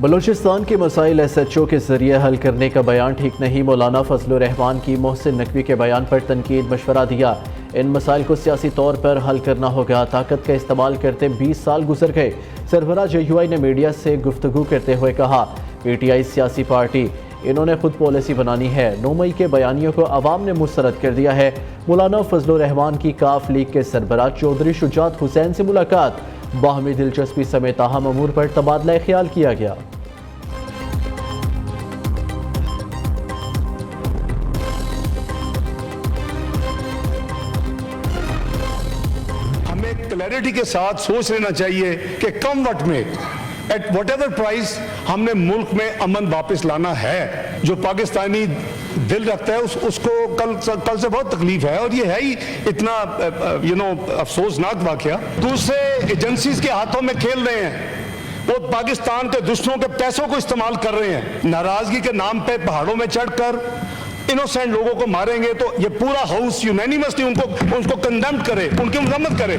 بلوچستان کے مسائل SHO کے ذریعے حل کرنے کا بیان ٹھیک نہیں، مولانا فضل الرحمان کی محسن نقوی کے بیان پر تنقید، مشورہ دیا۔ ان مسائل کو سیاسی طور پر حل کرنا ہوگا، طاقت کا استعمال کرتے 20 سال گزر گئے۔ سربراہ JUI نے میڈیا سے گفتگو کرتے ہوئے کہا، PTI سیاسی پارٹی، انہوں نے خود پالیسی بنانی ہے۔ 9 مئی کے بیانیوں کو عوام نے مسترد کر دیا ہے۔ مولانا فضل الرحمان کی کاف لیگ کے سربراہ چودھری شجاعت حسین سے ملاقات، باہمی دلچسپی سمیت اہم امور پر تبادلہ خیال کیا گیا۔ ہمیں کلیئرٹی کے ساتھ سوچ لینا چاہیے کہ کم وقت میں ایٹ واٹ ایور پرائز ہم نے ملک میں امن واپس لانا ہے۔ جو پاکستانی دل رکھتا ہے اس کو کل سے بہت تکلیف ہے، اور یہ ہے ہی اتنا افسوسناک واقعہ۔ دوسرے ایجنسیز کے ہاتھوں میں کھیل رہے ہیں، وہ پاکستان کے دشمنوں کے پیسوں کو استعمال کر رہے ہیں، ناراضگی کے نام پہ پہاڑوں میں چڑھ کر انوسینٹ لوگوں کو ماریں گے۔ تو یہ پورا ہاؤس یونینیمسلی ان کو کنڈیمڈ کرے، ان کی مذمت کرے۔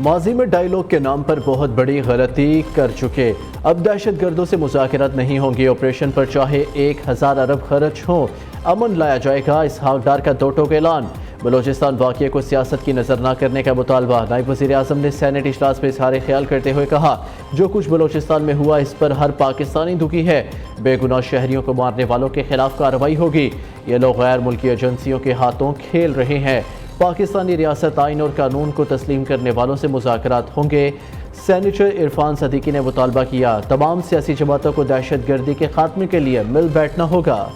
ماضی میں ڈائیلاگ کے نام پر بہت بڑی غلطی کر چکے، اب دہشت گردوں سے مذاکرات نہیں ہوں گے، آپریشن پر چاہے 1000 ارب خرچ ہوں، امن لایا جائے گا، اسحاق ڈار کا 2 ٹوک اعلان۔ بلوچستان واقعے کو سیاست کی نظر نہ کرنے کا مطالبہ، نائب وزیر اعظم نے سینیٹ اجلاس میں اظہار خیال کرتے ہوئے کہا، جو کچھ بلوچستان میں ہوا اس پر ہر پاکستانی دکھی ہے، بے گناہ شہریوں کو مارنے والوں کے خلاف کارروائی ہوگی، یہ لوگ غیر ملکی ایجنسیوں کے ہاتھوں کھیل رہے ہیں، پاکستانی ریاست آئین اور قانون کو تسلیم کرنے والوں سے مذاکرات ہوں گے۔ سینیٹر عرفان صدیقی نے مطالبہ کیا، تمام سیاسی جماعتوں کو دہشت گردی کے خاتمے کے لیے مل بیٹھنا ہوگا۔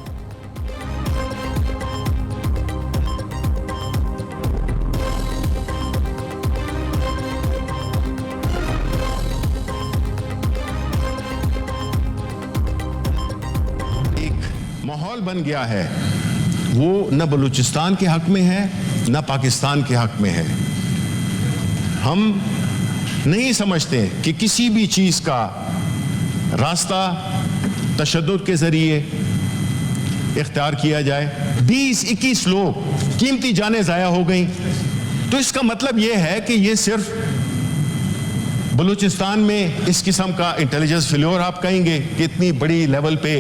ماحول بن گیا ہے، وہ نہ بلوچستان کے حق میں ہے نہ پاکستان کے حق میں ہے۔ ہم نہیں سمجھتے کہ کسی بھی چیز کا راستہ تشدد کے ذریعے اختیار کیا جائے۔ 20-21 لوگ قیمتی جانیں ضائع ہو گئیں، تو اس کا مطلب یہ ہے کہ یہ صرف بلوچستان میں اس قسم کا انٹیلیجنس فیلور آپ کہیں گے کہ اتنی بڑی لیول پہ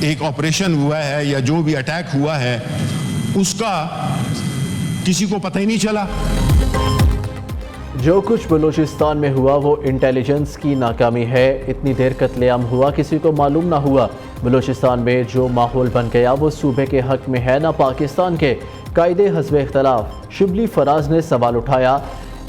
ایک آپریشن ہوا ہے یا جو بھی اٹیک ہوا ہے اس کا کسی کو پتہ ہی نہیں چلا۔ جو کچھ بلوچستان میں ہوا وہ انٹیلیجنس کی ناکامی ہے، اتنی دیر قتل عام ہوا کسی کو معلوم نہ ہوا۔ بلوچستان میں جو ماحول بن گیا وہ صوبے کے حق میں ہے نہ پاکستان کے۔ قائد حزب اختلاف شبلی فراز نے سوال اٹھایا،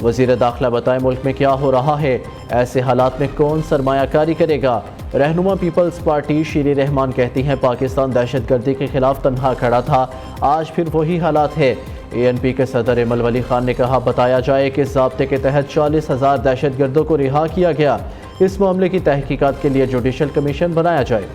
وزیر داخلہ بتائیں ملک میں کیا ہو رہا ہے، ایسے حالات میں کون سرمایہ کاری کرے گا؟ رہنما پیپلز پارٹی شیری رحمان کہتی ہیں پاکستان دہشت گردی کے خلاف تنہا کھڑا تھا، آج پھر وہی حالات ہے۔ ANP کے صدر ایمل ولی خان نے کہا بتایا جائے کہ ضابطے کے تحت 40,000 دہشت گردوں کو رہا کیا گیا، اس معاملے کی تحقیقات کے لیے جوڈیشل کمیشن بنایا جائے۔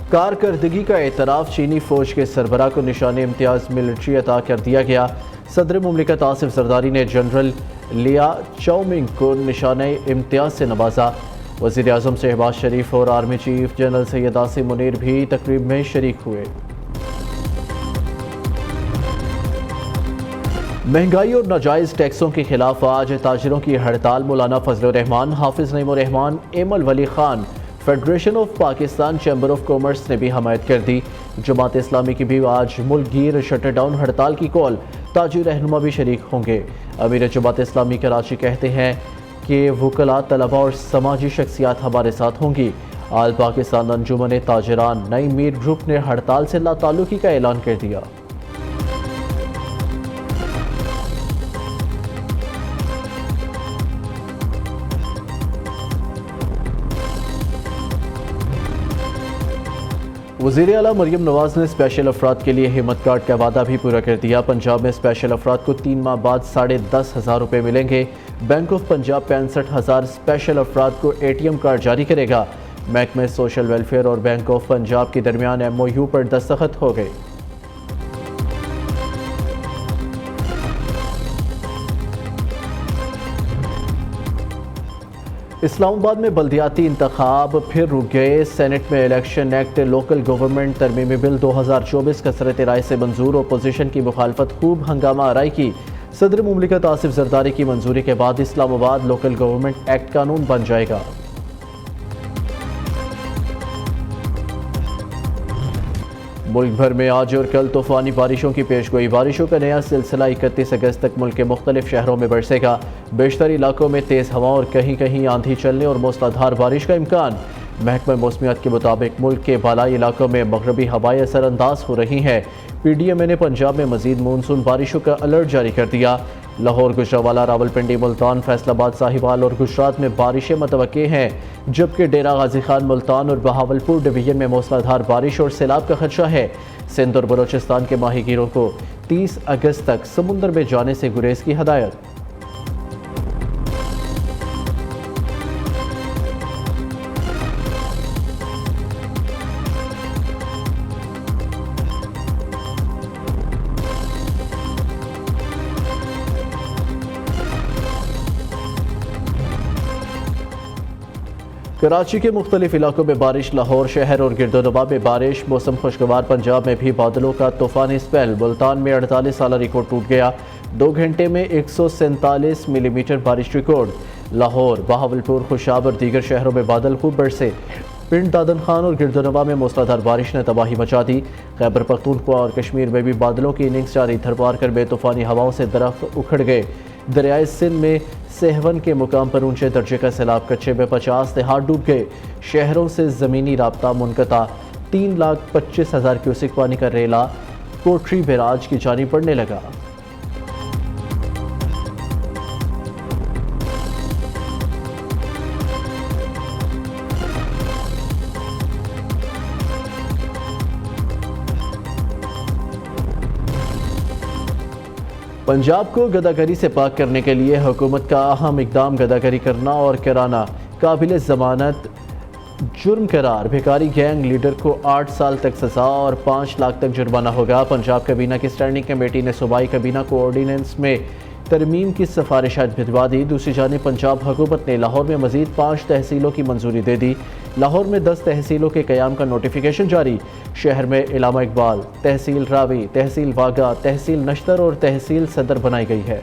کارکردگی کا اعتراف چینی فوج کے سربراہ کو نشان امتیاز ملٹری عطا کر دیا گیا۔ صدر مملکت آصف زرداری نے جنرل لیا چاؤمنگ کو نشان امتیاز سے نوازا۔ وزیر اعظم شہباز شریف اور army chief general Syed Asim Munir بھی تقریب میں شریک ہوئے۔ مہنگائی اور ناجائز ٹیکسوں کے خلاف آج تاجروں کی ہڑتال، مولانا فضل الرحمان، حافظ نعیم الرحمان، ایمل ولی Khan, federation of Pakistan chamber of commerce نے بھی حمایت کر دی۔ جماعت اسلامی کی بھی آج ملک گیر شٹر ڈاؤن ہڑتال کی کال، تاجر رہنما بھی شریک ہوں گے۔ امیر جماعت اسلامی کراچی کہتے ہیں کہ وکلاء، طلباء اور سماجی شخصیات ہمارے ساتھ ہوں گی۔ آل پاکستان انجمن تاجران نئی میر گروپ نے ہڑتال سے لا تعلقی کا اعلان کر دیا۔ وزیر اعلیٰ مریم نواز نے اسپیشل افراد کے لیے ہمت کارڈ کا وعدہ بھی پورا کر دیا۔ پنجاب میں اسپیشل افراد کو 3 ماہ بعد 10,500 روپے ملیں گے۔ بینک آف پنجاب 65,000 اسپیشل افراد کو ATM کارڈ جاری کرے گا۔ محکمہ سوشل ویلفیئر اور بینک آف پنجاب کے درمیان MOU پر دستخط ہو گئے۔ اسلام آباد میں بلدیاتی انتخاب پھر رک گئے، سینٹ میں الیکشن ایکٹ لوکل گورنمنٹ ترمیمی بل 2024 کثرت رائے سے منظور، اپوزیشن کی مخالفت خوب ہنگامہ آرائی کی۔ صدر مملکت آصف زرداری کی منظوری کے بعد اسلام آباد لوکل گورنمنٹ ایکٹ قانون بن جائے گا۔ ملک بھر میں آج اور کل طوفانی بارشوں کی پیشگوئی، بارشوں کا نیا سلسلہ 31 اگست تک ملک کے مختلف شہروں میں برسے گا۔ بیشتر علاقوں میں تیز ہوا اور کہیں کہیں آندھی چلنے اور موسلادھار بارش کا امکان۔ محکمہ موسمیات کے مطابق ملک کے بالائی علاقوں میں مغربی ہوائیں اثر انداز ہو رہی ہیں۔ پی ڈی ایم اے نے پنجاب میں مزید مونسون بارشوں کا الرٹ جاری کر دیا۔ لاہور، گجرانوالہ، راولپنڈی، ملتان، فیصل آباد، ساہیوال اور گجرات میں بارشیں متوقع ہیں، جبکہ ڈیرہ غازی خان، ملتان اور بہاولپور ڈویژن میں موسلادھار بارش اور سیلاب کا خدشہ ہے۔ سندھ اور بلوچستان کے ماہی گیروں کو 30 اگست تک سمندر میں جانے سے گریز کی ہدایت۔ کراچی کے مختلف علاقوں میں بارش، لاہور شہر اور گرد و نواح میں بارش، موسم خوشگوار، پنجاب میں بھی بادلوں کا طوفانی سپیل، ملتان میں 48 سالہ ریکارڈ ٹوٹ گیا، 2 گھنٹے میں 147 ملی میٹر بارش ریکارڈ۔ لاہور، بہاولپور، خوشاب اور دیگر شہروں میں بادل خوب برسے۔ پنڈ دادن خان اور گرد و نواح میں موسلادھار بارش نے تباہی مچا دی۔ خیبر پختونخوا اور کشمیر میں بھی بادلوں کی اننگز جاری، دھربارکر میں طوفانی ہواؤں سے درخت اکھڑ گئے۔ دریائے سندھ میں سہون کے مقام پر اونچے درجے کا سیلاب، کچھے میں 50 دہات ڈوب گئے، شہروں سے زمینی رابطہ منقطع۔ 3,25,000 کیوسک پانی کا ریلا کوٹری بیراج کی جانب بڑھنے لگا۔ پنجاب کو غداگری سے پاک کرنے کے لیے حکومت کا اہم اقدام، غداگری کرنا اور کرانا قابل ضمانت جرم قرار، بھکاری گینگ لیڈر کو 8 سال تک سزا اور 5 لاکھ تک جرمانہ ہوگا۔ پنجاب کابینہ کی اسٹینڈنگ کمیٹی نے صوبائی کابینہ کو آرڈیننس میں ترمیم کی سفارشات بھجوا دی۔ دوسری جانب پنجاب حکومت نے لاہور میں مزید 5 تحصیلوں کی منظوری دے دی۔ لاہور میں 10 تحصیلوں کے قیام کا نوٹیفیکیشن جاری۔ شہر میں علامہ اقبال، تحصیل راوی، تحصیل واگا، تحصیل نشتر اور تحصیل صدر بنائی گئی ہے۔